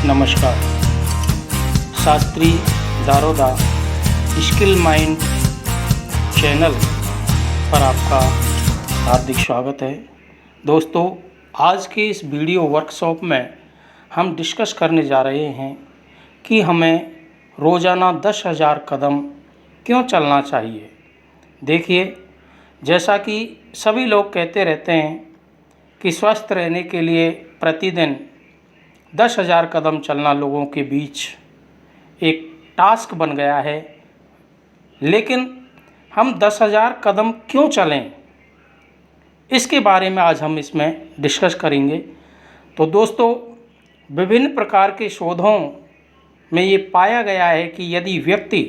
नमस्कार। Shastri दारोदा skill mind channel पर आपका हार्दिक स्वागत है। दोस्तों, आज के इस वीडियो वर्कशॉप में हम डिस्कस करने जा रहे हैं कि हमें रोज़ाना 10,000 कदम क्यों चलना चाहिए। देखिए, जैसा कि सभी लोग कहते रहते हैं कि स्वस्थ रहने के लिए प्रतिदिन 10,000 कदम चलना लोगों के बीच एक टास्क बन गया है। लेकिन हम 10,000 कदम क्यों चलें, इसके बारे में आज हम इसमें डिस्कस करेंगे। तो दोस्तों, विभिन्न प्रकार के शोधों में ये पाया गया है कि यदि व्यक्ति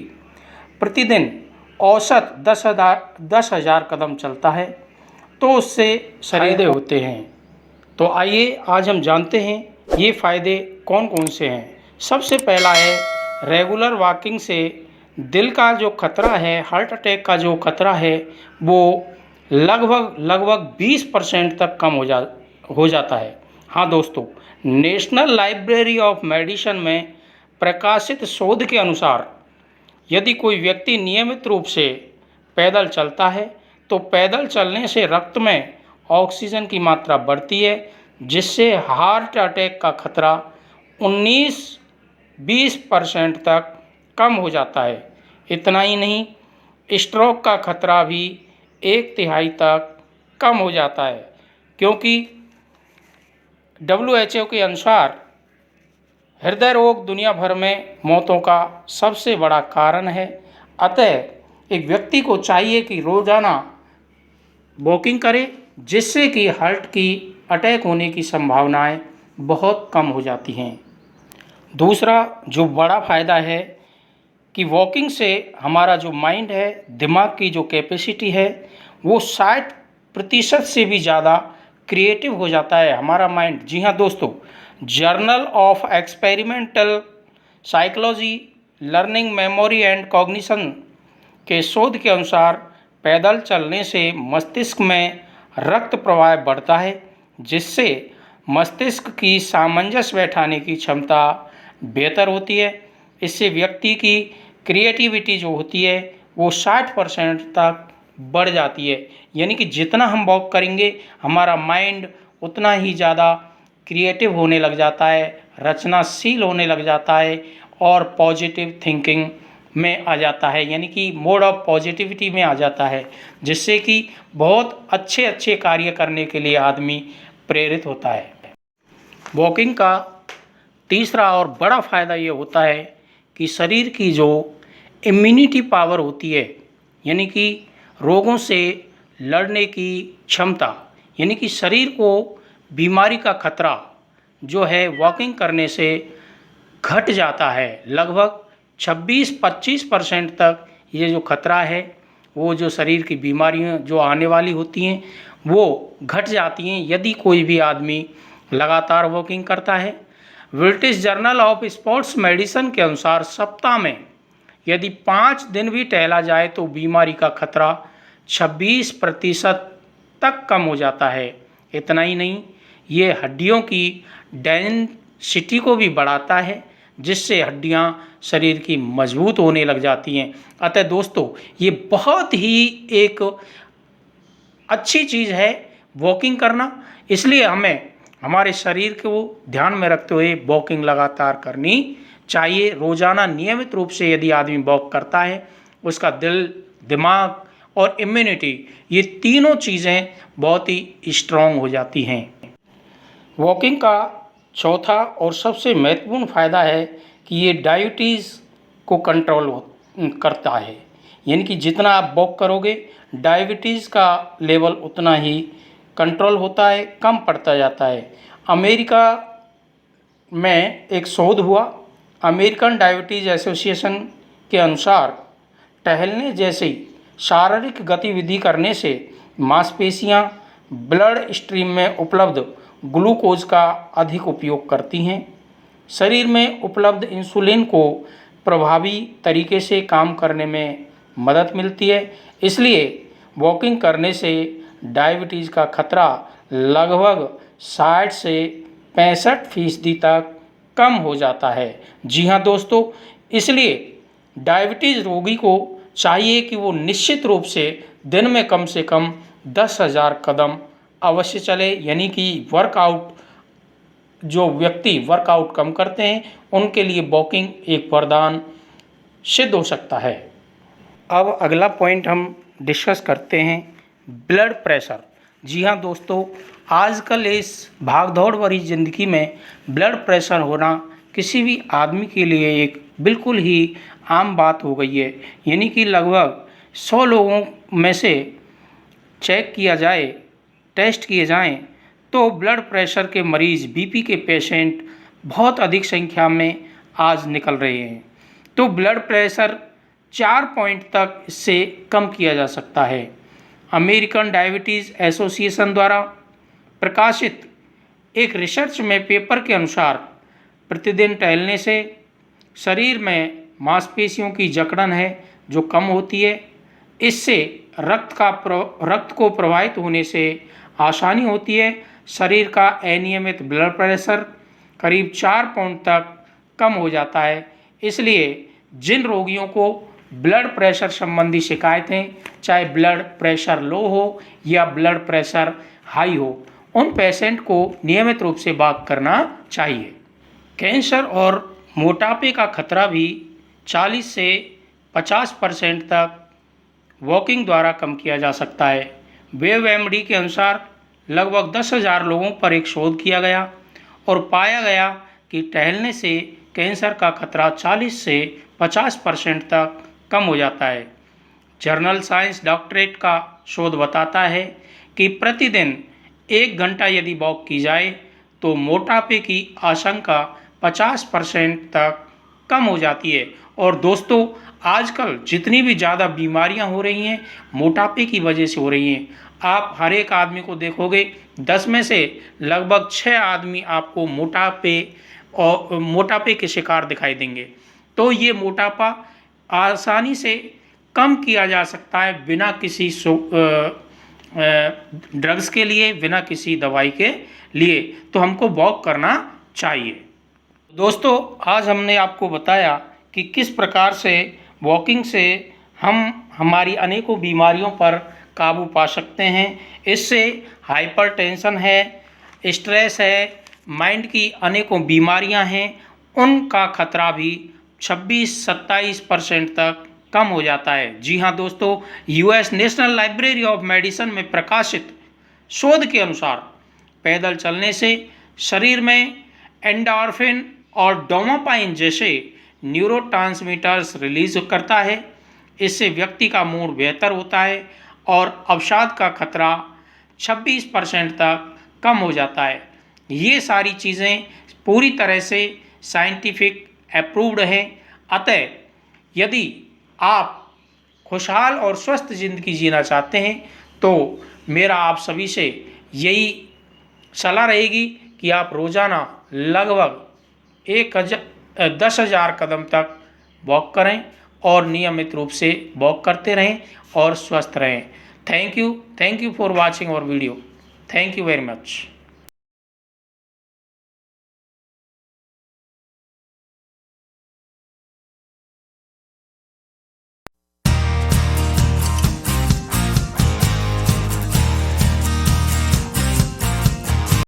प्रतिदिन औसत 10,000 कदम चलता है तो उससे फायदे होते हैं। तो आइए आज हम जानते हैं ये फ़ायदे कौन कौन से हैं। सबसे पहला है, रेगुलर वॉकिंग से दिल का जो खतरा है, हार्ट अटैक का जो खतरा है, वो लगभग 20% तक कम हो जाता है। हाँ दोस्तों, नेशनल लाइब्रेरी ऑफ मेडिसिन में प्रकाशित शोध के अनुसार यदि कोई व्यक्ति नियमित रूप से पैदल चलता है तो पैदल चलने से रक्त में ऑक्सीजन की मात्रा बढ़ती है, जिससे हार्ट अटैक का खतरा 19-20% तक कम हो जाता है। इतना ही नहीं, स्ट्रोक का खतरा भी 1/3 तक कम हो जाता है, क्योंकि WHO के अनुसार हृदय रोग दुनिया भर में मौतों का सबसे बड़ा कारण है। अतः एक व्यक्ति को चाहिए कि रोज़ाना वॉकिंग करे, जिससे कि हार्ट की अटैक होने की संभावनाएं बहुत कम हो जाती हैं। दूसरा जो बड़ा फ़ायदा है कि वॉकिंग से हमारा जो माइंड है, दिमाग की जो कैपेसिटी है, वो 60% से भी ज़्यादा क्रिएटिव हो जाता है हमारा माइंड। जी हाँ दोस्तों, journal of experimental psychology, learning, memory and cognition के शोध के अनुसार पैदल चलने से मस्तिष्क में रक्त प्रवाह बढ़ता है, जिससे मस्तिष्क की सामंजस्य बैठाने की क्षमता बेहतर होती है। इससे व्यक्ति की क्रिएटिविटी जो होती है वो 60% तक बढ़ जाती है। यानी कि जितना हम वॉक करेंगे हमारा माइंड उतना ही ज़्यादा क्रिएटिव होने लग जाता है, रचनाशील होने लग जाता है और पॉजिटिव थिंकिंग में आ जाता है, यानी कि मोड ऑफ पॉजिटिविटी में आ जाता है, जिससे कि बहुत अच्छे कार्य करने के लिए आदमी प्रेरित होता है। वॉकिंग का तीसरा और बड़ा फ़ायदा ये होता है कि शरीर की जो इम्यूनिटी पावर होती है, यानी कि रोगों से लड़ने की क्षमता, यानी कि शरीर को बीमारी का खतरा जो है वॉकिंग करने से घट जाता है। लगभग 26-25% तक ये जो खतरा है, वो जो शरीर की बीमारियां जो आने वाली होती हैं वो घट जाती हैं यदि कोई भी आदमी लगातार वॉकिंग करता है। British journal of sports medicine के अनुसार सप्ताह में यदि 5 दिन भी टहला जाए तो बीमारी का खतरा 26% तक कम हो जाता है। इतना ही नहीं, ये हड्डियों की डेंसिटी को भी बढ़ाता है, जिससे हड्डियां शरीर की मजबूत होने लग जाती हैं। अतः दोस्तों, ये बहुत ही एक अच्छी चीज़ है वॉकिंग करना। इसलिए हमें हमारे शरीर को ध्यान में रखते हुए वॉकिंग लगातार करनी चाहिए। रोज़ाना नियमित रूप से यदि आदमी वॉक करता है, उसका दिल, दिमाग और इम्यूनिटी, ये तीनों चीज़ें बहुत ही स्ट्रॉन्ग हो जाती हैं। वॉकिंग का चौथा और सबसे महत्वपूर्ण फ़ायदा है कि ये डायबिटीज़ को कंट्रोल करता है। यानी कि जितना आप वॉक करोगे डायबिटीज़ का लेवल उतना ही कंट्रोल होता है, कम पड़ता जाता है। अमेरिका में एक शोध हुआ, अमेरिकन डायबिटीज़ एसोसिएशन के अनुसार टहलने जैसी शारीरिक गतिविधि करने से मांसपेशियां ब्लड स्ट्रीम में उपलब्ध ग्लूकोज का अधिक उपयोग करती हैं, शरीर में उपलब्ध इंसुलिन को प्रभावी तरीके से काम करने में मदद मिलती है। इसलिए वॉकिंग करने से डायबिटीज़ का खतरा लगभग 60 से 65% तक कम हो जाता है। जी हाँ दोस्तों, इसलिए डायबिटीज़ रोगी को चाहिए कि वो निश्चित रूप से दिन में कम से कम 10,000 कदम अवश्य चले, यानी कि वर्कआउट, जो व्यक्ति वर्कआउट कम करते हैं उनके लिए वॉकिंग एक वरदान सिद्ध हो सकता है। अब अगला पॉइंट हम डिस्कस करते हैं, ब्लड प्रेशर। जी हाँ दोस्तों, आजकल इस भागदौड़ भरी ज़िंदगी में ब्लड प्रेशर होना किसी भी आदमी के लिए एक बिल्कुल ही आम बात हो गई है। यानी कि लगभग 100 लोगों में से चेक किया जाए, टेस्ट किए जाएं, तो ब्लड प्रेशर के मरीज़, बीपी के पेशेंट बहुत अधिक संख्या में आज निकल रहे हैं। तो ब्लड प्रेशर 4 पॉइंट तक इससे कम किया जा सकता है। अमेरिकन डायबिटीज़ एसोसिएशन द्वारा प्रकाशित एक रिसर्च में पेपर के अनुसार प्रतिदिन टहलने से शरीर में मांसपेशियों की जकड़न है जो कम होती है। इससे रक्त को प्रवाहित होने से आसानी होती है। शरीर का अनियमित ब्लड प्रेशर करीब 4 पॉइंट तक कम हो जाता है। इसलिए जिन रोगियों को ब्लड प्रेशर संबंधी शिकायतें, चाहे ब्लड प्रेशर लो हो या ब्लड प्रेशर हाई हो, उन पेशेंट को नियमित रूप से वॉक करना चाहिए। कैंसर और मोटापे का खतरा भी 40 से 50% तक वॉकिंग द्वारा कम किया जा सकता है। WebMD के अनुसार लगभग 10,000 लोगों पर एक शोध किया गया और पाया गया कि टहलने से कैंसर का खतरा 40 से 50% तक कम हो जाता है। जर्नल साइंस डॉक्टरेट का शोध बताता है कि प्रतिदिन 1 घंटा यदि वॉक की जाए तो मोटापे की आशंका 50% तक कम हो जाती है। और दोस्तों, आजकल जितनी भी ज़्यादा बीमारियां हो रही हैं मोटापे की वजह से हो रही हैं। आप हर एक आदमी को देखोगे, 10 में से लगभग 6 आदमी आपको मोटापे के शिकार दिखाई देंगे। तो ये मोटापा आसानी से कम किया जा सकता है बिना किसी ड्रग्स के लिए, बिना किसी दवाई के लिए। तो हमको वॉक करना चाहिए। दोस्तों, आज हमने आपको बताया कि किस प्रकार से वॉकिंग से हम हमारी अनेकों बीमारियों पर काबू पा सकते हैं। इससे हाइपरटेंशन है, स्ट्रेस है, माइंड की अनेकों बीमारियां हैं, उनका खतरा भी 26-27% तक कम हो जाता है। जी हाँ दोस्तों, US national library of medicine में प्रकाशित शोध के अनुसार पैदल चलने से शरीर में एंडोर्फिन और डोपामाइन जैसे न्यूरोट्रांसमीटर्स रिलीज करता है। इससे व्यक्ति का मूड बेहतर होता है और अवसाद का खतरा 26% तक कम हो जाता है। ये सारी चीज़ें पूरी तरह से साइंटिफिक अप्रूव्ड हैं। अतः यदि आप खुशहाल और स्वस्थ ज़िंदगी जीना चाहते हैं तो मेरा आप सभी से यही सलाह रहेगी कि आप रोज़ाना लगभग 10,000 कदम तक वॉक करें और नियमित रूप से वॉक करते रहें और स्वस्थ रहें। Thank you for watching our video. Thank you very much.